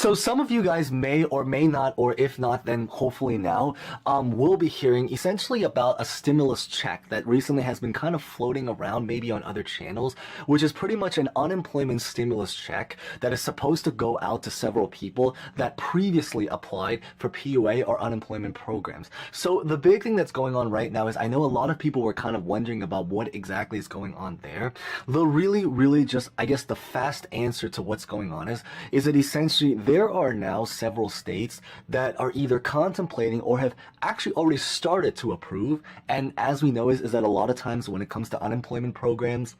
So some of you guys may or may not, or if not, then hopefully now, will be hearing essentially about a stimulus check that recently has been kind of floating around maybe on other channels, which is pretty much an unemployment stimulus check that is supposed to go out to several people that previously applied for PUA or unemployment programs. So the big thing that's going on right now is I know a lot of people were kind of wondering about what exactly is going on there. The really just, I guess the fast answer to what's going on is that essentially there are now several states that are either contemplating or have actually already started to approve. And as we know is that a lot of times when it comes to unemployment programs,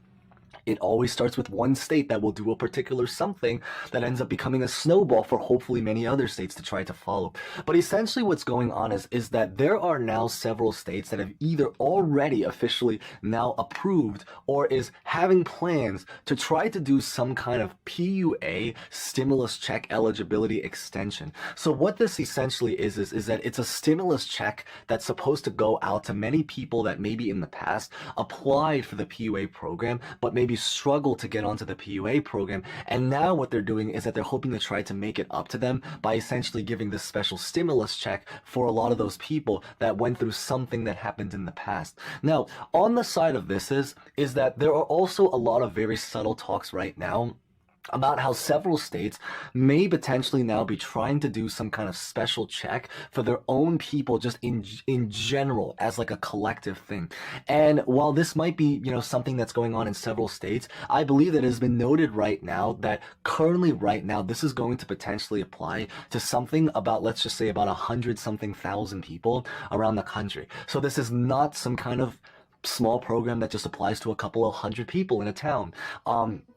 it always starts with one state that will do a particular something that ends up becoming a snowball for hopefully many other states to try to follow. But essentially what's going on is that there are now several states that have either already officially now approved or is having plans to try to do some kind of PUA stimulus check eligibility extension. So what this essentially is that it's a stimulus check that's supposed to go out to many people that maybe in the past applied for the PUA program, but maybe struggle to get onto the PUA program, and now what they're doing is that they're hoping to try to make it up to them by essentially giving this special stimulus check for a lot of those people that went through something that happened in the past. Now, on the side of this is that there are also a lot of very subtle talks right now about how several states may potentially now be trying to do some kind of special check for their own people just in general as like a collective thing. And while this might be, something that's going on in several states, I believe that it has been noted right now that currently right now this is going to potentially apply to something about, let's just say about 100-something thousand people around the country. So this is not some kind of small program that just applies to a couple of hundred people in a town.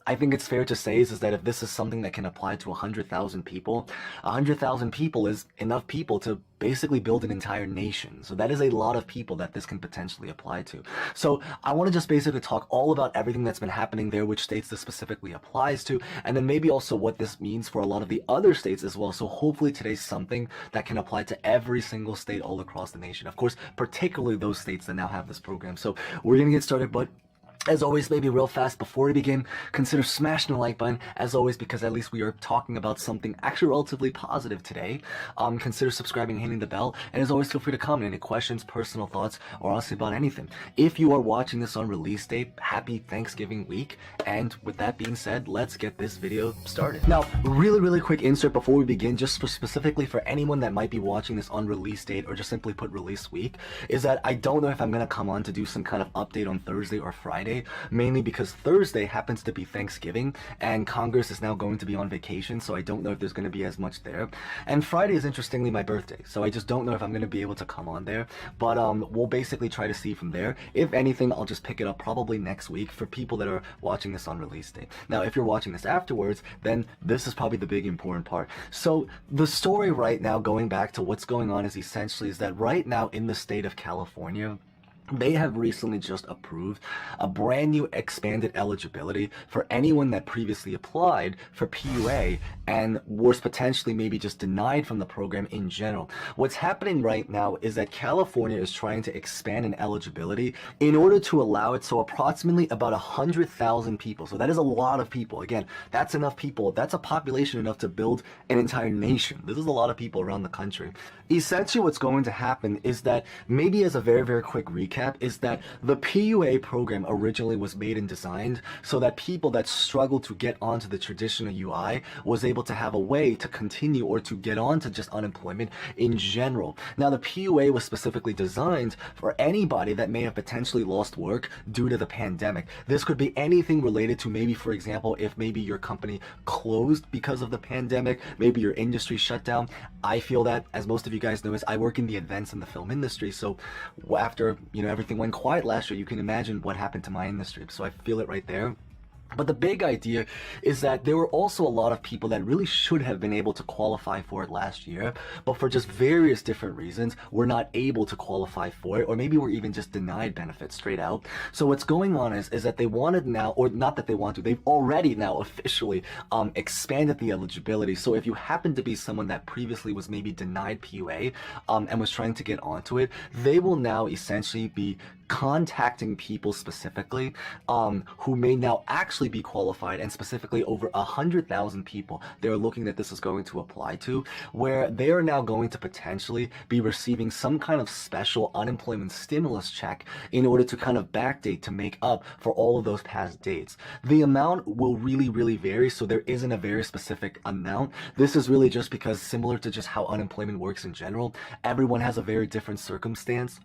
I think it's fair to say is that if this is something that can apply to 100,000 people, 100,000 people is enough people to basically build an entire nation. So that is a lot of people that this can potentially apply to. So I want to just basically talk all about everything that's been happening there, which states this specifically applies to, and then maybe also what this means for a lot of the other states as well. So hopefully today's something that can apply to every single state all across the nation. Of course, particularly those states that now have this program. So we're going to get started, but as always, maybe real fast before we begin, consider smashing the like button, as always, because at least we are talking about something actually relatively positive today. Consider subscribing and hitting the bell, and as always, feel free to comment any questions, personal thoughts, or honestly about anything. If you are watching this on release date, happy Thanksgiving week, and with that being said, let's get this video started. Now, really quick insert before we begin, just specifically for anyone that might be watching this on release date, or just simply put release week, is that I don't know if I'm going to come on to do some kind of update on Thursday or Friday, mainly because Thursday happens to be Thanksgiving and Congress is now going to be on vacation, so I don't know if there's going to be as much there. And Friday is interestingly my birthday, so I just don't know if I'm going to be able to come on there, but we'll basically try to see from there. If anything, I'll just pick it up probably next week for people that are watching this on release day. Now, if you're watching this afterwards, then this is probably the big important part. So the story right now, going back to what's going on, is essentially is that right now in the state of California, they have recently just approved a brand new expanded eligibility for anyone that previously applied for PUA and was potentially maybe just denied from the program in general. What's happening right now is that California is trying to expand an eligibility in order to allow it so approximately about 100,000 people. So that is a lot of people. Again, that's enough people. That's a population enough to build an entire nation. This is a lot of people around the country. Essentially what's going to happen is that, maybe as a very quick recap, is that the PUA program originally was made and designed so that people that struggle to get onto the traditional UI was able to have a way to continue or to get onto just unemployment in general. Now, the PUA was specifically designed for anybody that may have potentially lost work due to the pandemic. This could be anything related to maybe, for example, if maybe your company closed because of the pandemic, maybe your industry shut down. I feel that, as most of you guys know, is I work in the events and the film industry. So after, everything went quiet last year, you can imagine what happened to my industry. So I feel it right there. But the big idea is that there were also a lot of people that really should have been able to qualify for it last year, but for just various different reasons, were not able to qualify for it, or maybe were even just denied benefits straight out. So what's going on is that they wanted now, or not that they want to, they've already now officially expanded the eligibility. So if you happen to be someone that previously was maybe denied PUA and was trying to get onto it, they will now essentially be contacting people specifically who may now actually be qualified, and specifically over 100,000 people they're looking that this is going to apply to, where they are now going to potentially be receiving some kind of special unemployment stimulus check in order to kind of backdate to make up for all of those past dates. The amount will really vary, so there isn't a very specific amount. This is really just because, similar to just how unemployment works in general, everyone has a very different circumstance.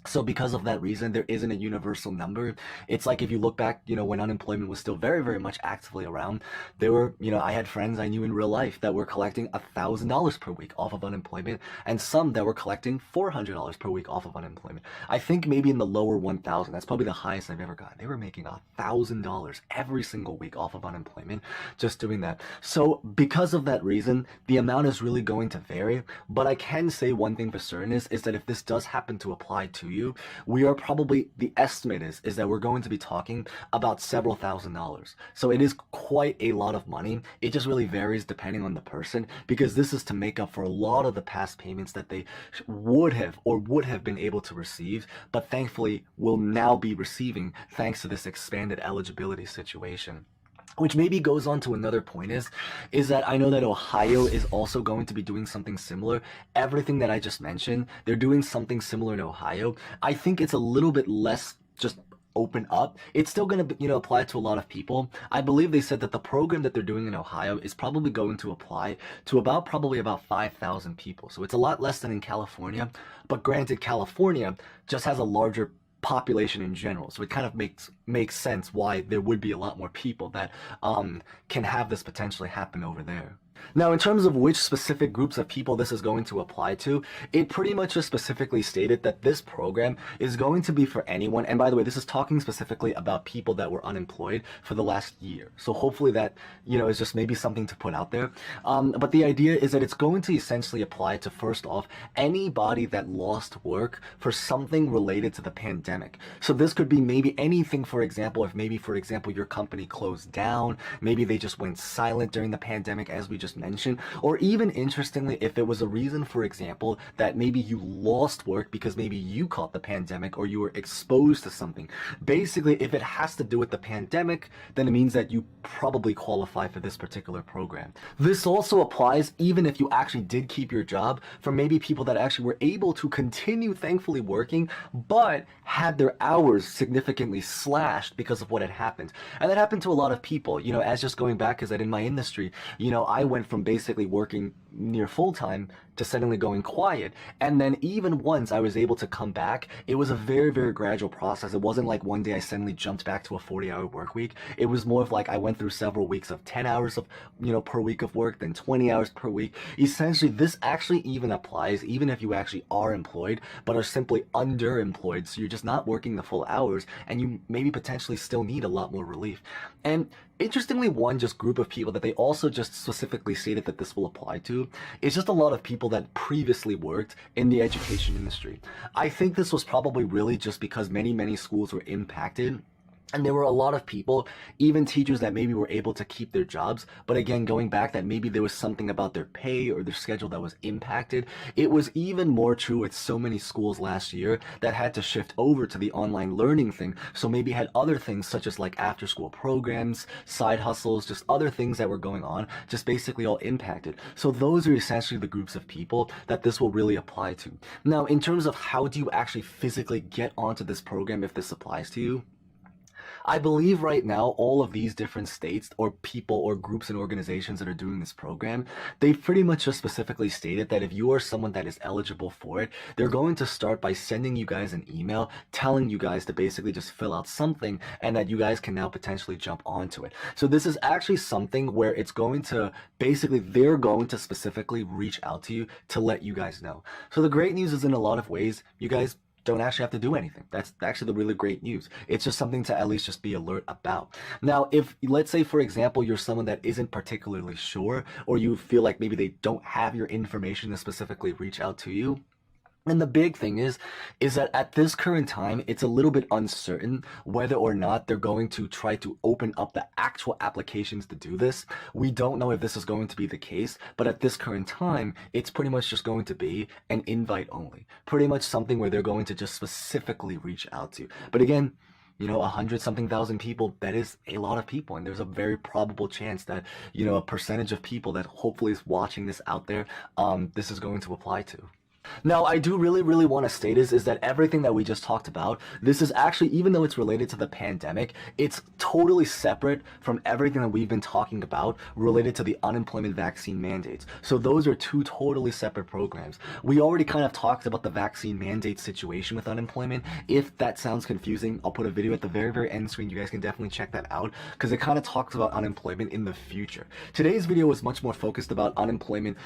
So because of that reason, there isn't a universal number. It's like if you look back, when unemployment was still very much actively around, there were, I had friends I knew in real life that were collecting $1,000 per week off of unemployment, and some that were collecting $400 per week off of unemployment. I think maybe in the lower 1,000, that's probably the highest I've ever gotten. They were making $1,000 every single week off of unemployment, just doing that. So because of that reason, the amount is really going to vary. But I can say one thing for certain is that if this does happen to apply to you, we are probably, the estimate is that we're going to be talking about several $1,000s. So it is quite a lot of money. It just really varies depending on the person, because this is to make up for a lot of the past payments that they would have been able to receive, but thankfully will now be receiving thanks to this expanded eligibility situation. Which maybe goes on to another point is that I know that Ohio is also going to be doing something similar. Everything that I just mentioned, they're doing something similar in Ohio. I think it's a little bit less just open up. It's still going to, apply to a lot of people. I believe they said that the program that they're doing in Ohio is probably going to apply to probably about 5,000 people. So it's a lot less than in California. But granted, California just has a larger population in general, so it kind of makes sense why there would be a lot more people that can have this potentially happen over there. Now, in terms of which specific groups of people this is going to apply to, it pretty much just specifically stated that this program is going to be for anyone. And by the way, this is talking specifically about people that were unemployed for the last year. So hopefully that, is just maybe something to put out there. But the idea is that it's going to essentially apply to, first off, anybody that lost work for something related to the pandemic. So this could be maybe anything, for example, if maybe, for example, your company closed down, maybe they just went silent during the pandemic, as we just mentioned, or even interestingly, if it was a reason, for example, that maybe you lost work because maybe you caught the pandemic or you were exposed to something. Basically, if it has to do with the pandemic, then it means that you probably qualify for this particular program. This also applies even if you actually did keep your job, for maybe people that actually were able to continue thankfully working, but had their hours significantly slashed because of what had happened. And that happened to a lot of people, as just going back is that in my industry, I went from basically working near full-time to suddenly going quiet. And then even once I was able to come back, it was a very gradual process. It wasn't like one day I suddenly jumped back to a 40-hour work week. It was more of like I went through several weeks of 10 hours of, per week of work, then 20 hours per week. Essentially, this actually even applies even if you actually are employed, but are simply underemployed. So you're just not working the full hours, and you maybe potentially still need a lot more relief. And interestingly, one just group of people that they also just specifically stated that this will apply to is just a lot of people that previously worked in the education industry. I think this was probably really just because many schools were impacted. And there were a lot of people, even teachers, that maybe were able to keep their jobs. But again, going back, that maybe there was something about their pay or their schedule that was impacted. It was even more true with so many schools last year that had to shift over to the online learning thing. So maybe had other things such as like after school programs, side hustles, just other things that were going on, just basically all impacted. So those are essentially the groups of people that this will really apply to. Now, in terms of how do you actually physically get onto this program if this applies to you, I believe right now all of these different states or people or groups and organizations that are doing this program, they've pretty much just specifically stated that if you are someone that is eligible for it, they're going to start by sending you guys an email telling you guys to basically just fill out something, and that you guys can now potentially jump onto it. So this is actually something where it's going to basically, they're going to specifically reach out to you to let you guys know. So the great news is, in a lot of ways, you guys don't actually have to do anything. That's actually the really great news. It's just something to at least just be alert about. Now, if, let's say, for example, you're someone that isn't particularly sure, or you feel like maybe they don't have your information to specifically reach out to you, And the big thing is that at this current time, it's a little bit uncertain whether or not they're going to try to open up the actual applications to do this. We don't know if this is going to be the case, but at this current time, it's pretty much just going to be an invite only. Pretty much something where they're going to just specifically reach out to you. But again, 100-something thousand people, that is a lot of people. And there's a very probable chance that, a percentage of people that hopefully is watching this out there, this is going to apply to. Now, I do really want to state is that everything that we just talked about, this is actually, even though it's related to the pandemic, it's totally separate from everything that we've been talking about related to the unemployment vaccine mandates. So those are two totally separate programs. We already kind of talked about the vaccine mandate situation with unemployment. If that sounds confusing, I'll put a video at the very end screen. You guys can definitely check that out because it kind of talks about unemployment in the future. Today's video was much more focused about unemployment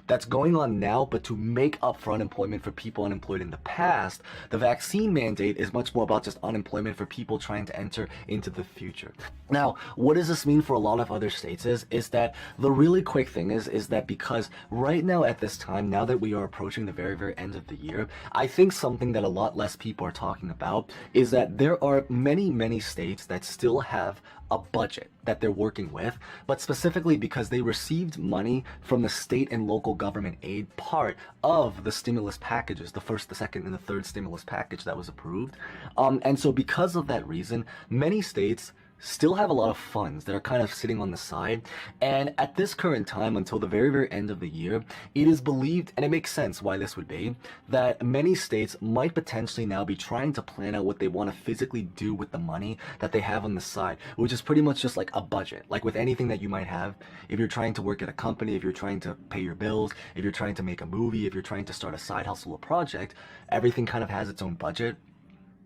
that's going on now, but to make up for unemployment for people unemployed in the past. The vaccine mandate is much more about just unemployment for people trying to enter into the future. Now, what does this mean for a lot of other states is that the really quick thing is that because right now at this time, now that we are approaching the very end of the year, I think something that a lot less people are talking about is that there are many states that still have a budget that they're working with, but specifically because they received money from the state and local government aid part of the stimulus packages, the first, the second, and the third stimulus package that was approved. And so because of that reason, many states still have a lot of funds that are kind of sitting on the side. And at this current time, until the very end of the year, it is believed, and it makes sense why this would be, that many states might potentially now be trying to plan out what they want to physically do with the money that they have on the side, which is pretty much just like a budget. Like with anything that you might have, if you're trying to work at a company, if you're trying to pay your bills, if you're trying to make a movie, if you're trying to start a side hustle or project, everything kind of has its own budget.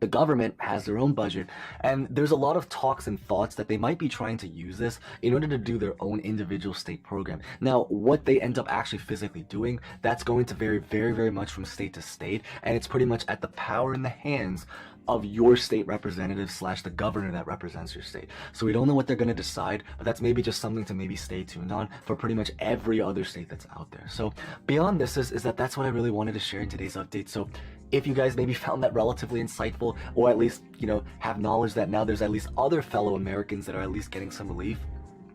The government has their own budget, and there's a lot of talks and thoughts that they might be trying to use this in order to do their own individual state program. Now, what they end up actually physically doing, that's going to vary very much from state to state, and it's pretty much at the power in the hands of your state representative / the governor that represents your state. So we don't know what they're going to decide, but that's maybe just something to maybe stay tuned on for pretty much every other state that's out there. So beyond this is that's what I really wanted to share in today's update. So if you guys maybe found that relatively insightful, or at least, have knowledge that now there's at least other fellow Americans that are at least getting some relief,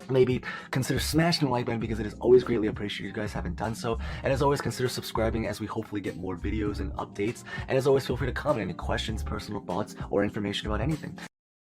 maybe consider smashing the like button because it is always greatly appreciated if you guys haven't done so. And as always, consider subscribing as we hopefully get more videos and updates. And as always, feel free to comment any questions, personal thoughts, or information about anything.